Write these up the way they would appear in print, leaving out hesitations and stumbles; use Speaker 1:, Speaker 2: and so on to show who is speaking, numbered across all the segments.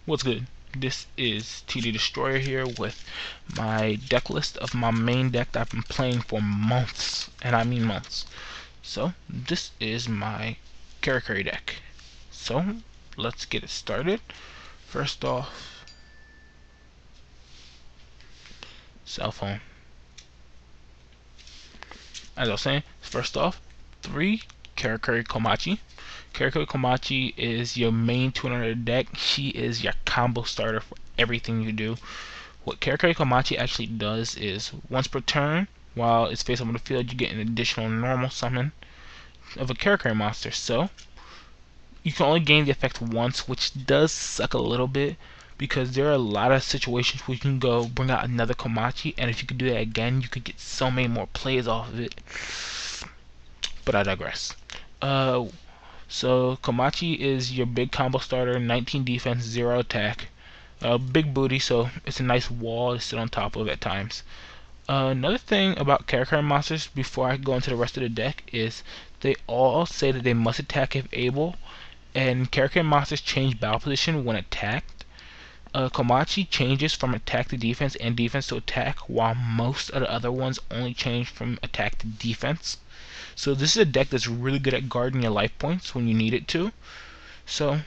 Speaker 1: What's good? This is TD Destroyer here with my deck list of my main deck that I've been playing for months, and I mean months. So this is my Karakuri deck. So let's get it started. First off, cell phone. As I was saying, first off, 3 Karakuri Komachi. Karakuri Komachi is your main tuner of the deck. She is your combo starter for everything you do. What Karakuri Komachi actually does is, once per turn, while it's face up on the field, you get an additional normal summon of a Karakuri monster. So, you can only gain the effect once, which does suck a little bit, because there are a lot of situations where you can go bring out another Komachi, and if you could do that again, you could get so many more plays off of it. But I digress. So Komachi is your big combo starter, 19 defense, 0 attack. Big booty, so it's a nice wall to sit on top of at times. Another thing about Karakuri monsters, before I go into the rest of the deck, is they all say that they must attack if able, and Karakuri monsters change battle position when attacked. Komachi changes from attack to defense and defense to attack, while most of the other ones only change from attack to defense. So this is a deck that's really good at guarding your life points when you need it to. So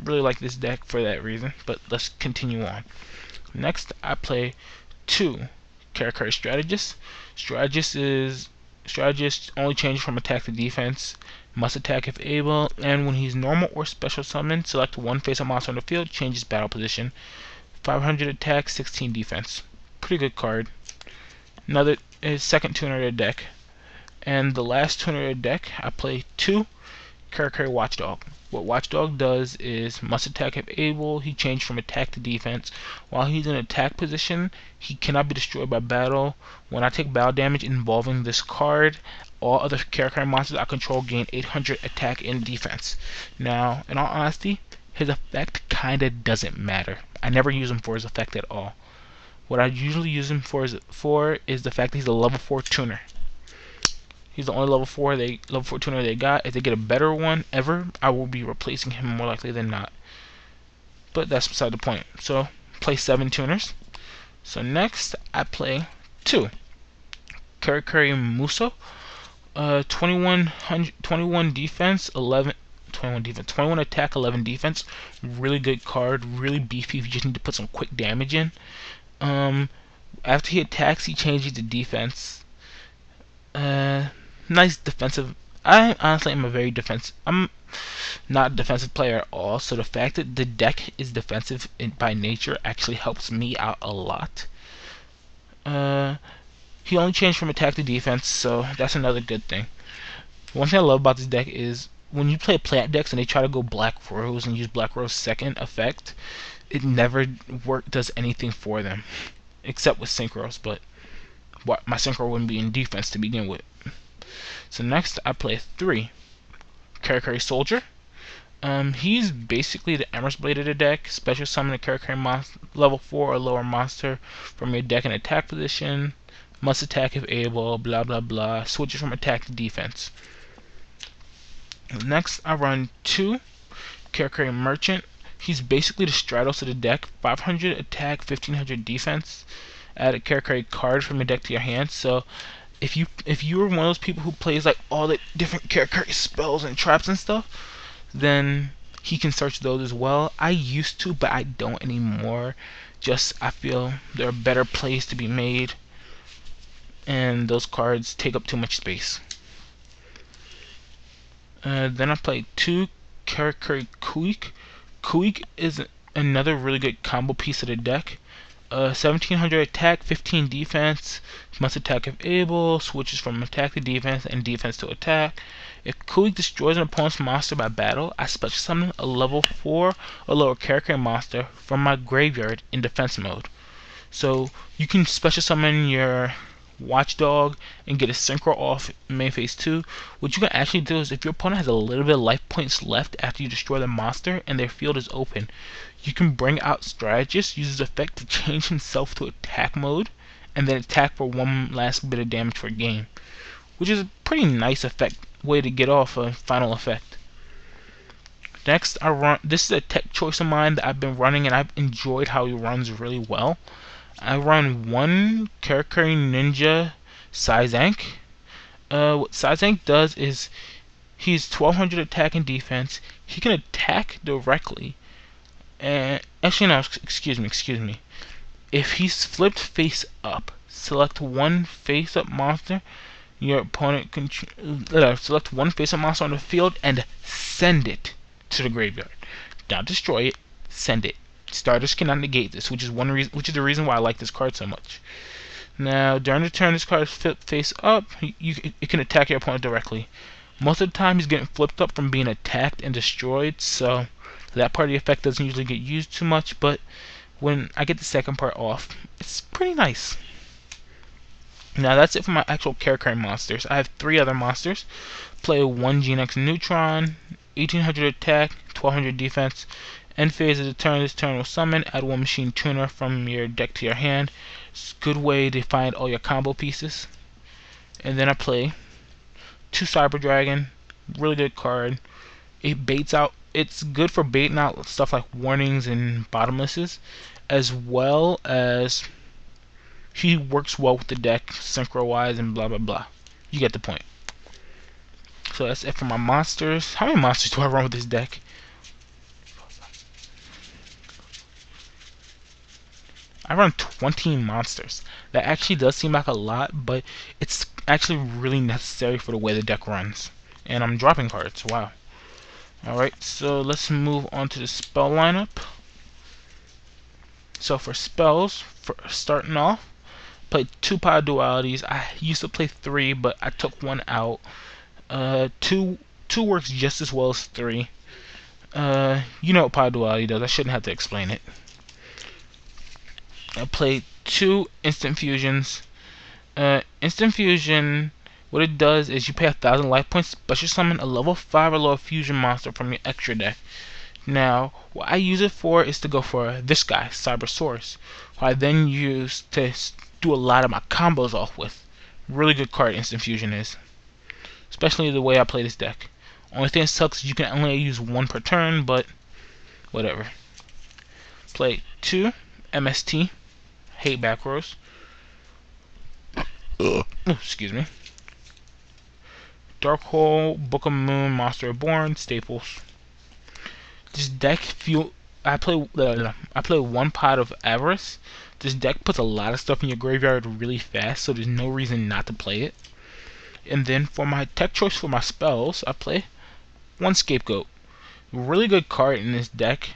Speaker 1: really like this deck for that reason. But let's continue on. Next, I play 2 Karakuri Strategist. Strategist only changes from attack to defense, must attack if able, and when he's normal or special summoned, select one face-up monster on the field, changes battle position. 500 attack, 16 defense. Pretty good card. Another is second tuner of the deck. And the last tuner of the deck, I play 2 Karakuri Watchdog. What Watchdog does is, must attack if able, he changes from attack to defense. While he's in attack position, he cannot be destroyed by battle. When I take battle damage involving this card, all other Karakuri monsters I control gain 800 attack and defense. Now, in all honesty, his effect kinda doesn't matter. I never use him for his effect at all. What I usually use him for is the fact that he's a level 4 tuner. He's the only level 4 tuner they got. If they get a better one ever, I will be replacing him more likely than not. But that's beside the point. So, play 7 tuners. So next, I play 2 Karakuri Muso. 21 defense, 21 attack, 11 defense. Really good card, really beefy if you just need to put some quick damage in. After he attacks, he changes to defense. Nice defensive. I honestly am I'm not a defensive player at all, so the fact that the deck is defensive by nature actually helps me out a lot. He only changed from attack to defense, so that's another good thing. One thing I love about this deck is when you play plant decks and they try to go Black Rose and use Black Rose's second effect, it never does anything for them, except with Synchros, but my Synchro wouldn't be in defense to begin with. So next, I play 3 Karakuri Soldier. He's basically the Emerald Blade of the deck. Special summon a Karakuri level 4 or lower monster from your deck in attack position. Must attack if able, blah blah blah. Switches from attack to defense. Next, I run 2 Karakuri Merchant. He's basically the Stratos of the deck. 500 attack, 1500 defense. Add a Karakuri card from your deck to your hand. So if you are one of those people who plays like all the different Karakuri spells and traps and stuff, then he can search those as well. I used to, but I don't anymore. Just I feel there are better plays to be made, and those cards take up too much space. Then I play 2 Karakuri Kuik. Kuik is another really good combo piece of the deck. 1700 attack, 15 defense, must attack if able, switches from attack to defense and defense to attack. If Kuik destroys an opponent's monster by battle, I special summon a level 4 or lower Karakuri monster from my graveyard in defense mode. So you can special summon your Watchdog and get a Synchro off main phase 2. What you can actually do is, if your opponent has a little bit of life points left after you destroy the monster and their field is open, you can bring out Strategist, use his effect to change himself to attack mode, and then attack for one last bit of damage for a game, which is a pretty nice way to get off a final effect. Next, I run. This is a tech choice of mine that I've been running, and I've enjoyed how he runs really well. I run one Karakuri Ninja Saizank. What Saizank does is he's 1200 attack and defense. He can attack directly. And actually, no, excuse me. If he's flipped face up, select one face up monster your opponent can select one face-up monster on the field and send it to the graveyard. Not destroy it, send it. Starters cannot negate this, which is the reason why I like this card so much. Now, during the turn this card is flipped face up, it can attack your opponent directly. Most of the time, he's getting flipped up from being attacked and destroyed, so that part of the effect doesn't usually get used too much. But when I get the second part off, it's pretty nice. Now that's it for my actual Karakuri monsters. I have 3 other monsters. Play 1 GX Neutron, 1800 attack, 1200 defense. End phase of the turn, this turn will summon, add 1 Machine Tuner from your deck to your hand. It's a good way to find all your combo pieces. And then I play 2 Cyber Dragon, really good card. It baits out, it's good for baiting out stuff like warnings and bottomlesses, as well as he works well with the deck, synchro-wise, and blah blah blah. You get the point. So that's it for my monsters. How many monsters do I run with this deck? I run 20 monsters. That actually does seem like a lot, but it's actually really necessary for the way the deck runs. And I'm dropping cards. Wow. Alright, so let's move on to the spell lineup. So for spells, starting off, played 2 Power Dualities. I used to play 3, but I took 1 out. 2 works just as well as 3. You know what Power Duality does. I shouldn't have to explain it. I played 2 Instant Fusions. Instant Fusion, what it does is you pay 1,000 life points, special summon a level 5 or lower fusion monster from your extra deck. Now, what I use it for is to go for this guy, Cybersaurus, who I then use to do a lot of my combos off with. Really good card Instant Fusion is. Especially the way I play this deck. Only thing that sucks is you can only use 1 per turn, but whatever. Play 2 MST. Hate back rows. Excuse me. Dark Hole, Book of Moon, Monster Reborn, staples. This deck I play 1 pot of Avarice. This deck puts a lot of stuff in your graveyard really fast, so there's no reason not to play it. And then for my tech choice for my spells, I play 1 Scapegoat. Really good card in this deck.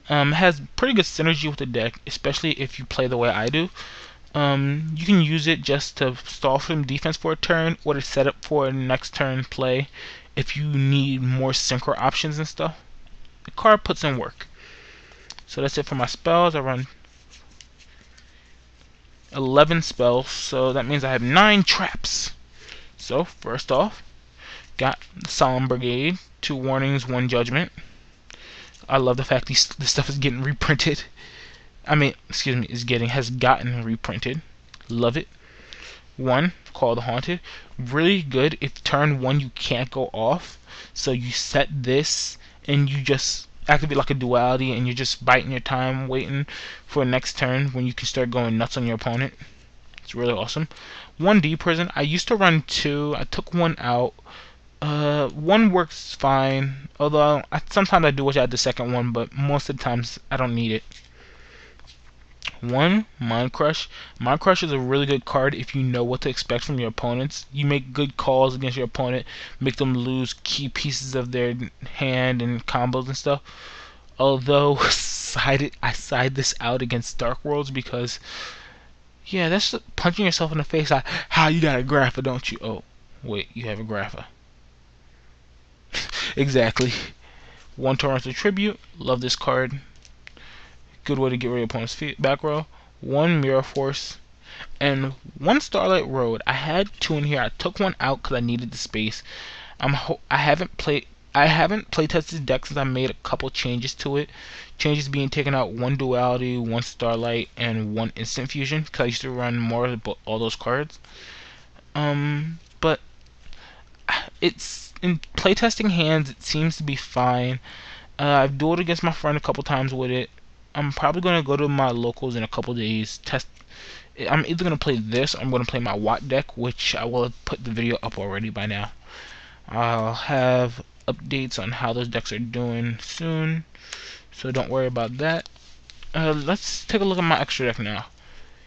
Speaker 1: It has pretty good synergy with the deck, especially if you play the way I do. You can use it just to stall some defense for a turn, or to set up for a next turn play if you need more synchro options and stuff. The card puts in work. So that's it for my spells. I run 11 spells, so that means I have 9 traps. So first off, got Solemn Brigade, 2 warnings, 1 judgment. I love the fact this stuff is getting reprinted. Has gotten reprinted. Love it. 1, Call the Haunted. Really good if turn 1 you can't go off. So you set this and you just activate like a duality and you're just biting your time waiting for next turn when you can start going nuts on your opponent. It's really awesome. 1 D Prison. I used to run 2. I took 1 out. 1 works fine, although sometimes I do wish I had the second one, but most of the times I don't need it. 1, Mind Crush. Mind Crush is a really good card if you know what to expect from your opponents. You make good calls against your opponent, make them lose key pieces of their hand and combos and stuff. Although I side this out against Dark Worlds because, yeah, that's punching yourself in the face. How you got a Grapha, don't you? Oh, wait, you have a Grapha. Exactly. 1 Torrential Tribute. Love this card. Good way to get rid of opponent's back row. 1 Mirror Force. And 1 Starlight Road. I had 2 in here. I took 1 out because I needed the space. I haven't playtested the deck since I made a couple changes to it. Changes being taken out 1 Duality, 1 Starlight, and 1 Instant Fusion. Because I used to run more of all those cards. But it's in playtesting hands. It seems to be fine. I've dueled against my friend a couple times with it. I'm probably gonna go to my locals in a couple days. Test. I'm either gonna play this or I'm gonna play my Watt deck, which I will have put the video up already by now. I'll have updates on how those decks are doing soon, so don't worry about that. Let's take a look at my extra deck now.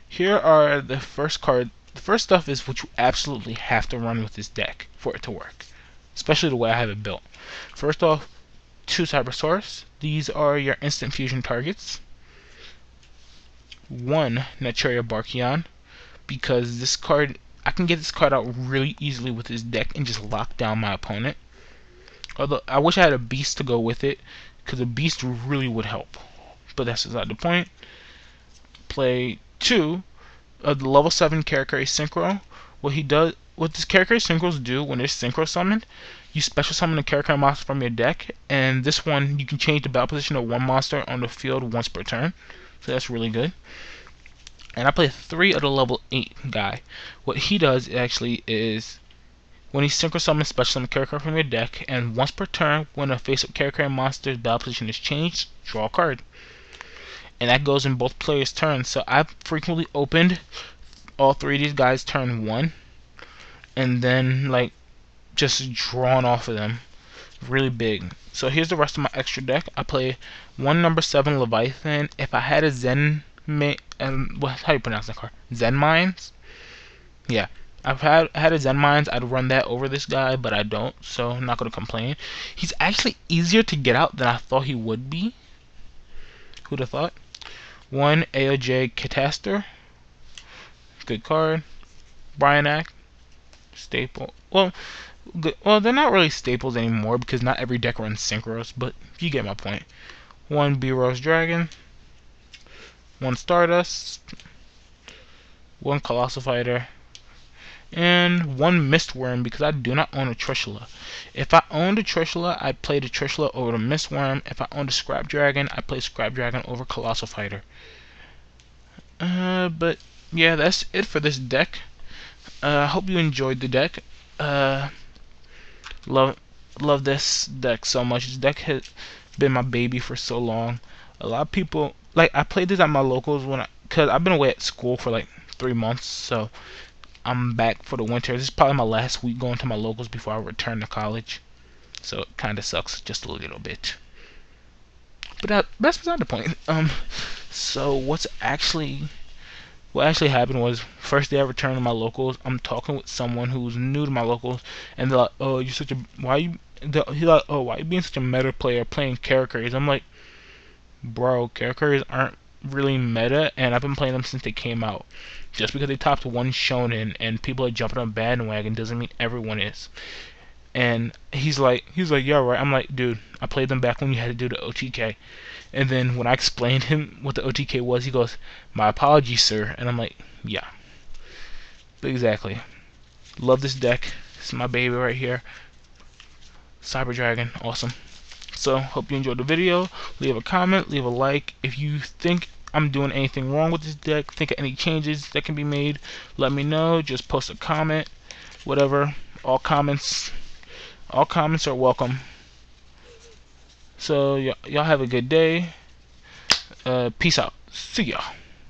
Speaker 1: Here are the first card. The first stuff is what you absolutely have to run with this deck for it to work, especially the way I have it built. First off, 2 Cybersaurs. These are your instant fusion targets. 1 Naturia Barkion, because this card, I can get this card out really easily with this deck and just lock down my opponent. Although I wish I had a beast to go with it, because a beast really would help. But that's beside the point. Play 2 of the level 7 Karakuri Synchro. What this Karakuri Synchros do when they're synchro summoned, you special summon a Karakuri monster from your deck, and this one you can change the battle position of one monster on the field once per turn. So that's really good. And I play 3 of the level 8 guy. What he does actually is when he synchro summons special summon Karakuri from your deck, and once per turn, when a face-up Karakuri monster's battle position is changed, draw a card. And that goes in both players' turns. So I've frequently opened all 3 of these guys turn 1, and then like just drawn off of them. Really big. So here's the rest of my extra deck. I play 1 number 7 Leviathan. If I had a Zen how you pronounce that card? Zen Mines? Yeah. If I had a Zen Mines, I'd run that over this guy, but I don't, so I'm not gonna complain. He's actually easier to get out than I thought he would be. Who'd have thought? 1 AOJ Catastor. Good card. Bryanak. Staple. Well, good. Well, they're not really staples anymore because not every deck runs synchros, but you get my point. 1 B-Rose Dragon. 1 Stardust. 1 Colossal Fighter. And 1 Mistworm because I do not own a Trishula. If I owned a Trishula, I'd play the Trishula over the Mistworm. If I owned a Scrap Dragon, I'd play Scrap Dragon over Colossal Fighter. But yeah, that's it for this deck. I hope you enjoyed the deck. Love this deck so much. This deck has been my baby for so long. A lot of people like I played this at my locals because I've been away at school for like 3 months, so I'm back for the winter. This is probably my last week going to my locals before I return to college, so it kind of sucks just a little bit. But that's beside the point. So what actually happened was, first day I returned to my locals, I'm talking with someone who's new to my locals, and they're like, "Oh, you're such a he's like, "Oh, why are you being such a meta player playing Karakuris?" I'm like, "Bro, Karakuris aren't really meta, and I've been playing them since they came out. Just because they topped 1 shonen and people are jumping on a bandwagon doesn't mean everyone is." And he's like, "Yeah, right." I'm like, "Dude, I played them back when you had to do the OTK." And then when I explained him what the OTK was, he goes, "My apologies, sir." And I'm like, yeah. But exactly. Love this deck. This is my baby right here. Cyber Dragon, awesome. So, hope you enjoyed the video. Leave a comment, leave a like. If you think I'm doing anything wrong with this deck, think of any changes that can be made, let me know. Just post a comment, whatever. All comments are welcome. So y'all have a good day. Peace out. See y'all.